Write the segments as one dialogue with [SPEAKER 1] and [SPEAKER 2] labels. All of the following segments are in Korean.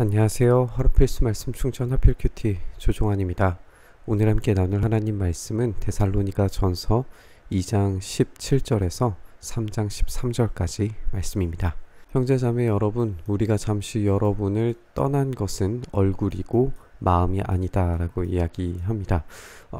[SPEAKER 1] 안녕하세요. 하루필수 말씀 충전 하필 큐티 조종환입니다. 오늘 함께 나눌 하나님 말씀은 데살로니가 전서 2장 17절에서 3장 13절까지 말씀입니다. 형제자매 여러분, 우리가 잠시 여러분을 떠난 것은 얼굴이고 마음이 아니다 라고 이야기합니다.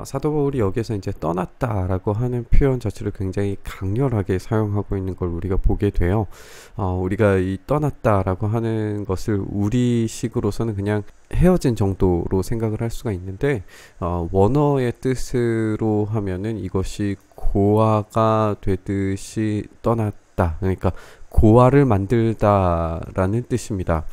[SPEAKER 1] 사도 바울이 여기서 이제 떠났다 라고 하는 표현 자체를 굉장히 강렬하게 사용하고 있는 걸 우리가 보게 돼요. 우리가 이 떠났다 라고 하는 것을 우리식으로서는 그냥 헤어진 정도로 생각을 할 수가 있는데, 원어의 뜻으로 하면은 이것이 고아가 되듯이 떠났다, 그러니까 고아를 만들다라는 뜻입니다.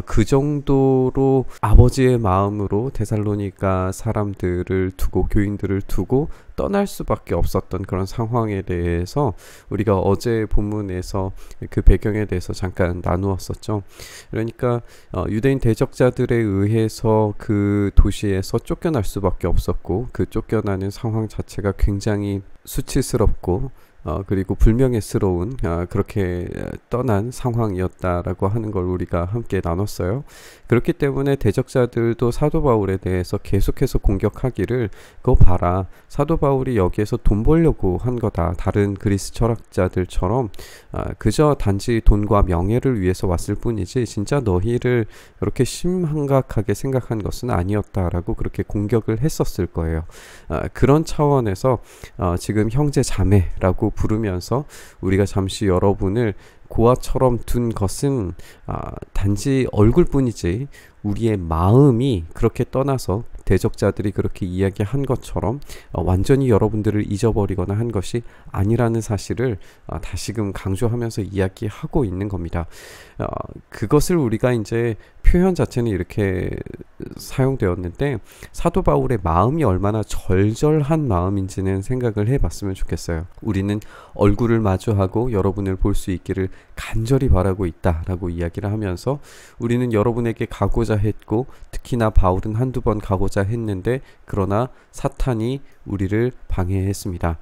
[SPEAKER 1] 그 정도로 아버지의 마음으로 데살로니가 사람들을 두고, 교인들을 두고 떠날 수밖에 없었던 그런 상황에 대해서 우리가 어제 본문에서 그 배경에 대해서 잠깐 나누었었죠. 그러니까 유대인 대적자들에 의해서 그 도시에서 쫓겨날 수밖에 없었고, 그 쫓겨나는 상황 자체가 굉장히 수치스럽고 그리고 불명예스러운 그렇게 떠난 상황이었다라고 하는 걸 우리가 함께 나눴어요. 그렇기 때문에 대적자들도 사도 바울에 대해서 계속해서 공격하기를, 그거 봐라, 사도 바울이 여기에서 돈 벌려고 한 거다, 다른 그리스 철학자들처럼 그저 단지 돈과 명예를 위해서 왔을 뿐이지 진짜 너희를 그렇게 심각하게 생각한 것은 아니었다라고 그렇게 공격을 했었을 거예요. 그런 차원에서 지금 형제 자매라고 부르면서 우리가 잠시 여러분을 고아처럼 둔 것은 단지 얼굴뿐이지 우리의 마음이 그렇게 떠나서 대적자들이 그렇게 이야기한 것처럼 완전히 여러분들을 잊어버리거나 한 것이 아니라는 사실을 다시금 강조하면서 이야기하고 있는 겁니다. 그것을 우리가 이제 표현 자체는 이렇게 사용되었는데, 사도 바울의 마음이 얼마나 절절한 마음인지는 생각을 해봤으면 좋겠어요. 우리는 얼굴을 마주하고 여러분을 볼 수 있기를 간절히 바라고 있다라고 이야기를 하면서, 우리는 여러분에게 가고자 했고 특히나 바울은 한두 번 가고자 했는데 그러나 사탄이 우리를 방해했습니다.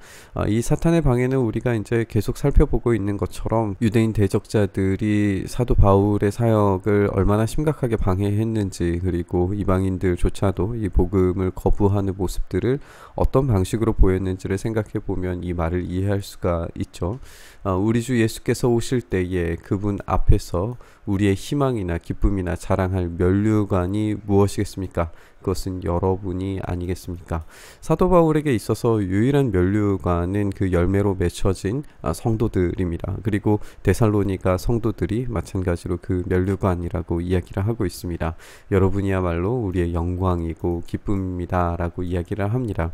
[SPEAKER 1] 이 사탄의 방해는 우리가 이제 계속 살펴보고 있는 것처럼 유대인 대적자들이 사도 바울의 사역을 얼마나 심각하게 방해했는지, 그리고 이방인들조차도 이 복음을 거부하는 모습들을 어떤 방식으로 보였는지를 생각해 보면 이 말을 이해할 수가 있죠. 우리 주 예수께서 오실 때에 그분 앞에서 우리의 희망이나 기쁨이나 자랑할 면류관이 무엇이겠습니까? 그것은 여러분이 아니겠습니까? 사도 바울에게 있어서 유일한 면류관은 그 열매로 맺혀진 성도들입니다. 그리고 데살로니가 성도들이 마찬가지로 그 면류관이라고 이야기를 하고 있습니다. 여러분이야말로 우리의 영광이고 기쁨입니다 라고 이야기를 합니다.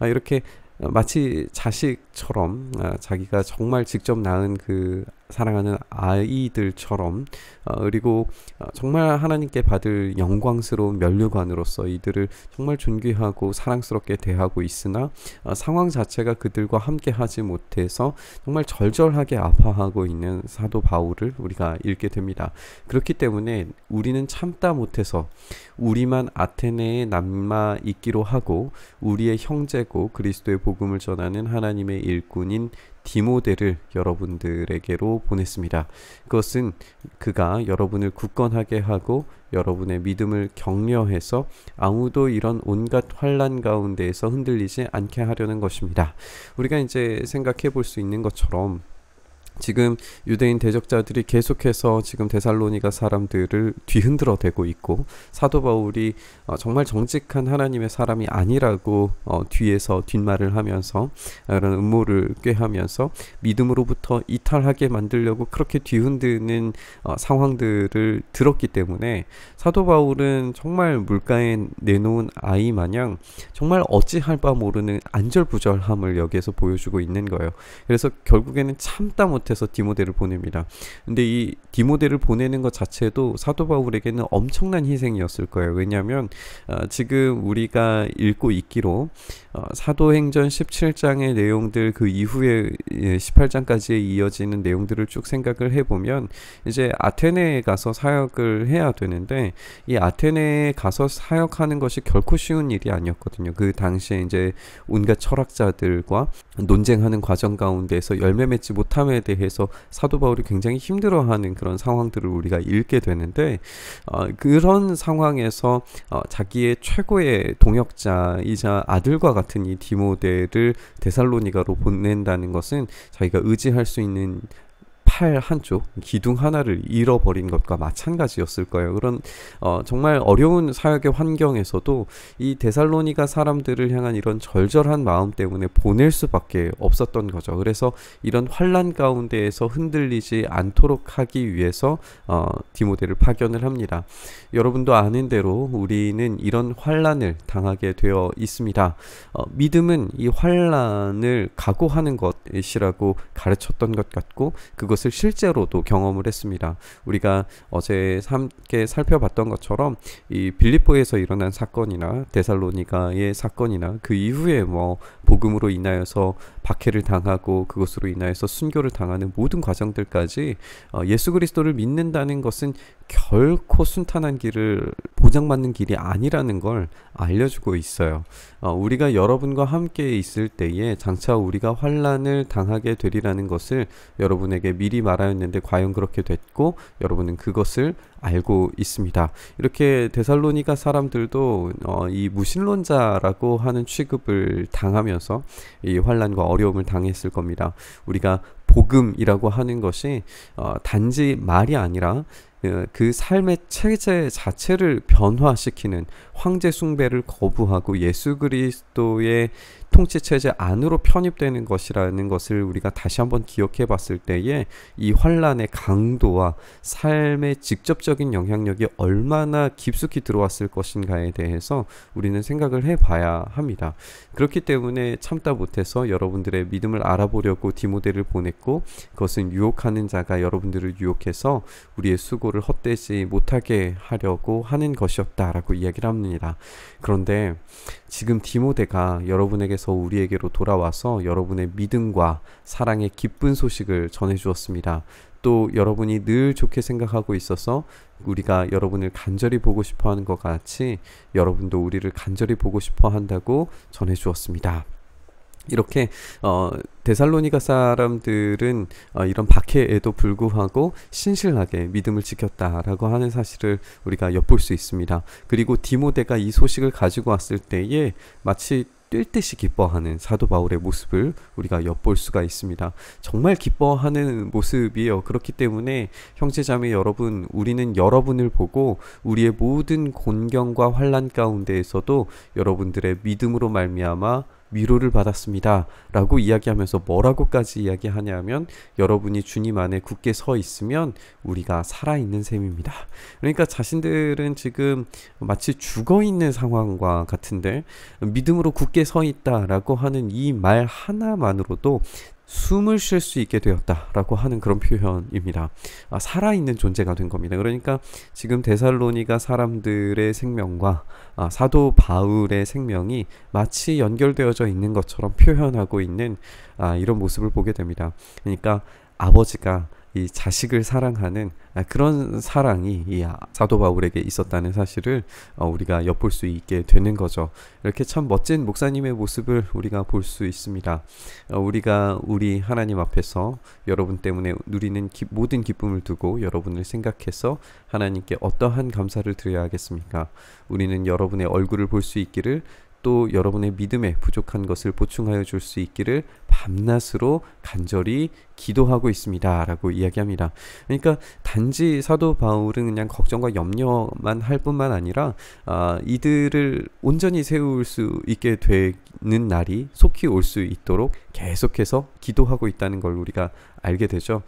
[SPEAKER 1] 이렇게 마치 자식처럼, 자기가 정말 직접 낳은 그 사랑하는 아이들처럼, 그리고 정말 하나님께 받을 영광스러운 면류관으로서 이들을 정말 존귀하고 사랑스럽게 대하고 있으나 상황 자체가 그들과 함께 하지 못해서 정말 절절하게 아파하고 있는 사도 바울을 우리가 읽게 됩니다. 그렇기 때문에 우리는 참다 못해서 우리만 아테네에 남아 있기로 하고 우리의 형제고 그리스도의 복음을 전하는 하나님의 일꾼인 디모데를 여러분들에게로 보냈습니다. 그것은 그가 여러분을 굳건하게 하고 여러분의 믿음을 격려해서 아무도 이런 온갖 환난 가운데에서 흔들리지 않게 하려는 것입니다. 우리가 이제 생각해 볼 수 있는 것처럼 지금 유대인 대적자들이 계속해서 지금 데살로니가 사람들을 뒤흔들어 대고 있고, 사도 바울이 정말 정직한 하나님의 사람이 아니라고 뒤에서 뒷말을 하면서 이런 음모를 꾀하면서 믿음으로부터 이탈하게 만들려고 그렇게 뒤흔드는 상황들을 들었기 때문에 사도 바울은 정말 물가에 내놓은 아이 마냥 정말 어찌할 바 모르는 안절부절함을 여기에서 보여주고 있는 거예요. 그래서 결국에는 참다 못해서 디모데를 보냅니다. 근데 이 디모데를 보내는 것 자체도 사도 바울에게는 엄청난 희생이었을 거예요. 왜냐하면 지금 우리가 읽고 있기로 사도행전 17장의 내용들, 그 이후에 18장까지에 이어지는 내용들을 쭉 생각을 해보면 이제 아테네에 가서 사역을 해야 되는데, 이 아테네에 가서 사역하는 것이 결코 쉬운 일이 아니었거든요. 그 당시에 이제 온갖 철학자들과 논쟁하는 과정 가운데서 열매 맺지 못함에 대해 있게 해서 사도 바울이 굉장히 힘들어하는 그런 상황들을 우리가 읽게 되는데, 그런 상황에서 자기의 최고의 동역자이자 아들과 같은 이 디모데를 데살로니가로 보낸다는 것은 자기가 의지할 수 있는 팔 한쪽, 기둥 하나를 잃어버린 것과 마찬가지였을 거예요. 그런 정말 어려운 사역의 환경에서도 이 데살로니가 사람들을 향한 이런 절절한 마음 때문에 보낼 수밖에 없었던 거죠. 그래서 이런 환난 가운데에서 흔들리지 않도록 하기 위해서 디모데를 파견을 합니다. 여러분도 아는 대로 우리는 이런 환난을 당하게 되어 있습니다. 믿음은 이 환난을 각오하는 것이라고 가르쳤던 것 같고, 그것을 실제로도 경험을 했습니다. 우리가 어제 함께 살펴봤던 것처럼 이 빌립보에서 일어난 사건이나 데살로니가의 사건이나 그 이후에 복음으로 인하여서 박해를 당하고 그것으로 인하여서 순교를 당하는 모든 과정들까지 예수 그리스도를 믿는다는 것은 결코 순탄한 길을 보장받는 길이 아니라는 걸 알려주고 있어요. 우리가 여러분과 함께 있을 때에 장차 우리가 환난을 당하게 되리라는 것을 여러분에게 미리 말하였는데 과연 그렇게 됐고, 여러분은 그것을 알고 있습니다. 이렇게 데살로니가 사람들도 이 무신론자라고 하는 취급을 당하면서 이 환난과 어려움을 당했을 겁니다. 우리가 복음이라고 하는 것이 단지 말이 아니라 그 삶의 체제 자체를 변화시키는 황제 숭배를 거부하고 예수 그리스도의 통치 체제 안으로 편입되는 것이라는 것을 우리가 다시 한번 기억해 봤을 때에 이 환난의 강도와 삶의 직접적인 영향력이 얼마나 깊숙이 들어왔을 것인가에 대해서 우리는 생각을 해 봐야 합니다. 그렇기 때문에 참다 못해서 여러분들의 믿음을 알아보려고 디모데를 보냈고, 그것은 유혹하는 자가 여러분들을 유혹해서 우리의 수고를 헛되지 못하게 하려고 하는 것이었다라고 이야기를 합니다. 그런데 지금 디모데가 여러분에게서 우리에게로 돌아와서 여러분의 믿음과 사랑의 기쁜 소식을 전해 주었습니다. 또 여러분이 늘 좋게 생각하고 있어서 우리가 여러분을 간절히 보고 싶어 하는 것 같이 여러분도 우리를 간절히 보고 싶어 한다고 전해 주었습니다. 이렇게 데살로니가 사람들은 이런 박해에도 불구하고 신실하게 믿음을 지켰다라고 하는 사실을 우리가 엿볼 수 있습니다. 그리고 디모데가 이 소식을 가지고 왔을 때에 마치 뛸 듯이 기뻐하는 사도 바울의 모습을 우리가 엿볼 수가 있습니다. 정말 기뻐하는 모습이에요. 그렇기 때문에 형제자매 여러분, 우리는 여러분을 보고 우리의 모든 곤경과 환난 가운데에서도 여러분들의 믿음으로 말미암아 위로를 받았습니다 라고 이야기하면서 뭐라고까지 이야기하냐면, 여러분이 주님 안에 굳게 서 있으면 우리가 살아있는 셈입니다. 그러니까 자신들은 지금 마치 죽어있는 상황과 같은데 믿음으로 굳게 서 있다라고 하는 이 말 하나만으로도 숨을 쉴 수 있게 되었다라고 하는 그런 표현입니다. 살아있는 존재가 된 겁니다. 그러니까 지금 데살로니가 사람들의 생명과 사도 바울의 생명이 마치 연결되어져 있는 것처럼 표현하고 있는 이런 모습을 보게 됩니다. 그러니까 아버지가 이 자식을 사랑하는 그런 사랑이 이 사도 바울에게 있었다는 사실을 우리가 엿볼 수 있게 되는 거죠. 이렇게 참 멋진 목사님의 모습을 우리가 볼 수 있습니다. 우리가 우리 하나님 앞에서 여러분 때문에 누리는 모든 기쁨을 두고 여러분을 생각해서 하나님께 어떠한 감사를 드려야 하겠습니까? 우리는 여러분의 얼굴을 볼 수 있기를, 또 여러분의 믿음에 부족한 것을 보충하여 줄 수 있기를 밤낮으로 간절히 기도하고 있습니다 라고 이야기합니다. 그러니까 단지 사도 바울은 그냥 걱정과 염려만 할 뿐만 아니라 이들을 온전히 세울 수 있게 되는 날이 속히 올 수 있도록 계속해서 기도하고 있다는 걸 우리가 알게 되죠.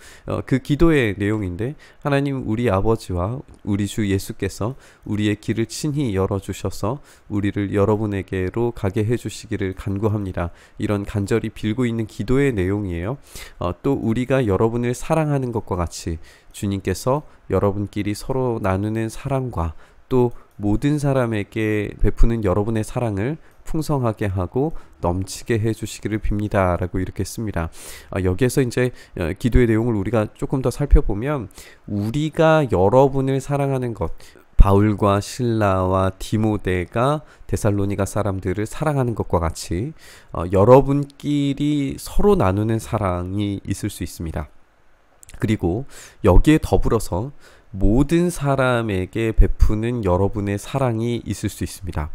[SPEAKER 1] 그 기도의 내용인데, 하나님 우리 아버지와 우리 주 예수께서 우리의 길을 친히 열어주셔서 우리를 여러분에게로 가게 해주시기를 간구합니다. 이런 간절히 빌고 있는 기도의 내용이에요. 또 우리가 여러분을 사랑하는 것과 같이 주님께서 여러분끼리 서로 나누는 사랑과 또 모든 사람에게 베푸는 여러분의 사랑을 풍성하게 하고 넘치게 해주시기를 빕니다 라고 이렇게 씁니다. 여기에서 이제 기도의 내용을 우리가 조금 더 살펴보면, 우리가 여러분을 사랑하는 것, 바울과 실라와 디모데가 데살로니가 사람들을 사랑하는 것과 같이 여러분끼리 서로 나누는 사랑이 있을 수 있습니다. 그리고 여기에 더불어서 모든 사람에게 베푸는 여러분의 사랑이 있을 수 있습니다.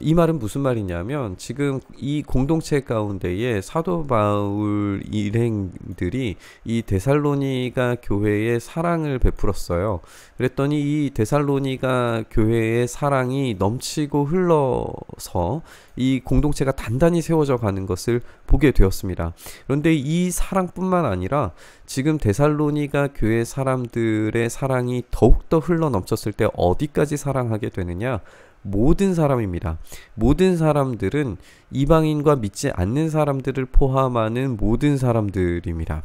[SPEAKER 1] 이 말은 무슨 말이냐면 지금 이 공동체 가운데에 사도 바울 일행들이 이 데살로니가 교회에 사랑을 베풀었어요. 그랬더니 이 데살로니가 교회의 사랑이 넘치고 흘러서 이 공동체가 단단히 세워져 가는 것을 보게 되었습니다. 그런데 이 사랑뿐만 아니라 지금 데살로니가 교회 사람들의 사랑이 더욱더 흘러 넘쳤을 때 어디까지 사랑하게 되느냐? 모든 사람입니다. 모든 사람들은 이방인과 믿지 않는 사람들을 포함하는 모든 사람들입니다.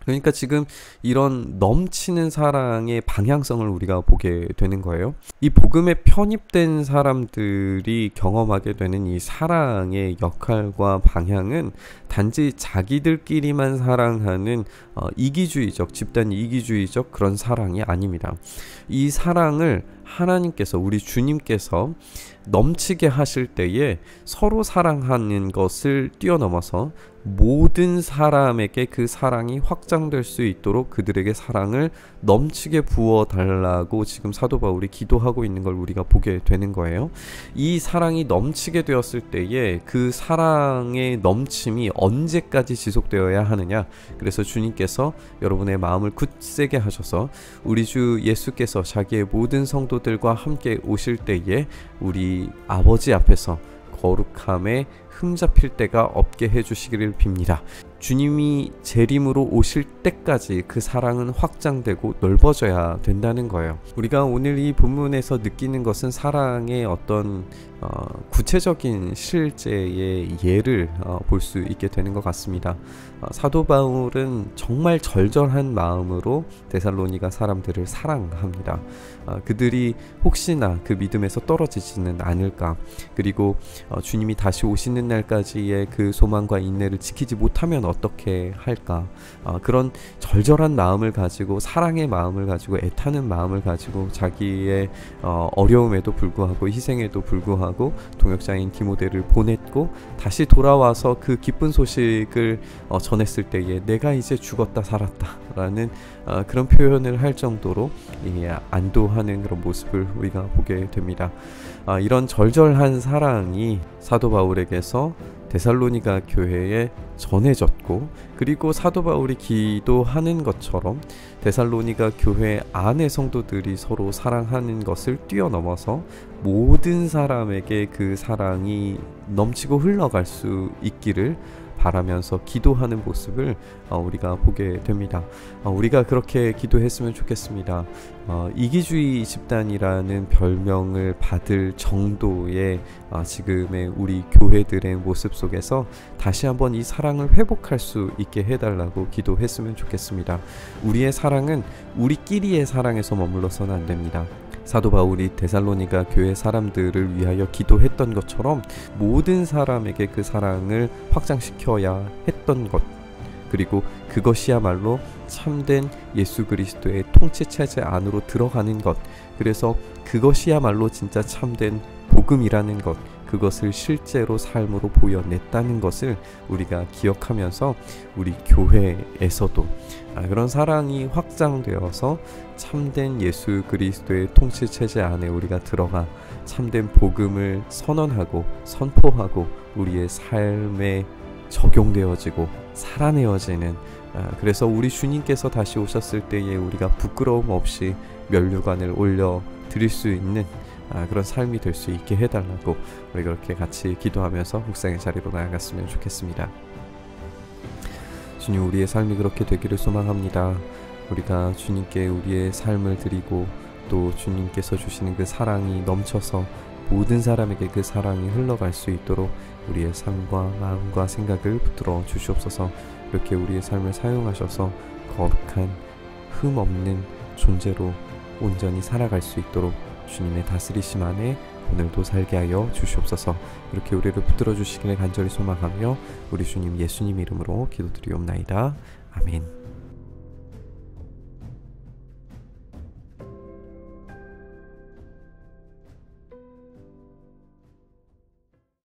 [SPEAKER 1] 그러니까 지금 이런 넘치는 사랑의 방향성을 우리가 보게 되는 거예요. 이 복음에 편입된 사람들이 경험하게 되는 이 사랑의 역할과 방향은 단지 자기들끼리만 사랑하는 이기주의적, 집단 이기주의적 그런 사랑이 아닙니다. 이 사랑을 하나님께서, 우리 주님께서 넘치게 하실 때에 서로 사랑하는 것을 뛰어넘어서 모든 사람에게 그 사랑이 확장될 수 있도록 그들에게 사랑을 넘치게 부어 달라고 지금 사도 바울이 기도하고 있는 걸 우리가 보게 되는 거예요. 이 사랑이 넘치게 되었을 때에 그 사랑의 넘침이 언제까지 지속되어야 하느냐? 그래서 주님께서 여러분의 마음을 굳세게 하셔서 우리 주 예수께서 자기의 모든 성도들과 함께 오실 때에 우리 아버지 앞에서 거룩함에 흠잡힐 때가 없게 해주시기를 빕니다. 주님이 재림으로 오실 때까지 그 사랑은 확장되고 넓어져야 된다는 거예요. 우리가 오늘 이 본문에서 느끼는 것은 사랑의 어떤 구체적인 실제의 예를 볼 수 있게 되는 것 같습니다. 사도 바울은 정말 절절한 마음으로 데살로니가 사람들을 사랑합니다. 그들이 혹시나 그 믿음에서 떨어지지는 않을까, 그리고 주님이 다시 오시는 날까지의 그 소망과 인내를 지키지 못하면 어떻게 할까, 그런 절절한 마음을 가지고, 사랑의 마음을 가지고, 애타는 마음을 가지고 자기의 어려움에도 불구하고 희생에도 불구하고 동역자인 디모데를 보냈고 다시 돌아와서 그 기쁜 소식을 전했을 때에 내가 이제 죽었다 살았다 라는 그런 표현을 할 정도로 안도하는 그런 모습을 우리가 보게 됩니다. 이런 절절한 사랑이 사도 바울에게서 데살로니가 교회에 전해졌고, 그리고 사도 바울이 기도하는 것처럼 데살로니가 교회 안의 성도들이 서로 사랑하는 것을 뛰어넘어서 모든 사람에게 그 사랑이 넘치고 흘러갈 수 있기를 바라면서 기도하는 모습을 우리가 보게 됩니다. 우리가 그렇게 기도했으면 좋겠습니다. 이기주의 집단이라는 별명을 받을 정도의 지금의 우리 교회들의 모습 속에서 다시 한번 이 사랑을 회복할 수 있게 해달라고 기도했으면 좋겠습니다. 우리의 사랑은 우리끼리의 사랑에서 머물러서는 안 됩니다. 사도 바울이 데살로니가 교회 사람들을 위하여 기도했던 것처럼 모든 사람에게 그 사랑을 확장시켜야 했던 것, 그리고 그것이야말로 참된 예수 그리스도의 통치체제 안으로 들어가는 것, 그래서 그것이야말로 진짜 참된 복음이라는 것, 그것을 실제로 삶으로 보여냈다는 것을 우리가 기억하면서 우리 교회에서도 그런 사랑이 확장되어서 참된 예수 그리스도의 통치체제 안에 우리가 들어가 참된 복음을 선언하고 선포하고 우리의 삶에 적용되어지고 살아내어지는, 그래서 우리 주님께서 다시 오셨을 때에 우리가 부끄러움 없이 면류관을 올려 드릴 수 있는 그런 삶이 될 수 있게 해달라고 우리 그렇게 같이 기도하면서 묵상의 자리로 나아갔으면 좋겠습니다. 주님, 우리의 삶이 그렇게 되기를 소망합니다. 우리가 주님께 우리의 삶을 드리고 또 주님께서 주시는 그 사랑이 넘쳐서 모든 사람에게 그 사랑이 흘러갈 수 있도록 우리의 삶과 마음과 생각을 붙들어 주시옵소서. 이렇게 우리의 삶을 사용하셔서 거룩한 흠 없는 존재로 온전히 살아갈 수 있도록 주님의 다스리심 안에 오늘도 살게 하여 주시옵소서. 이렇게 우리를 붙들어 주시기를 간절히 소망하며 우리 주님 예수님 이름으로 기도드리옵나이다. 아멘.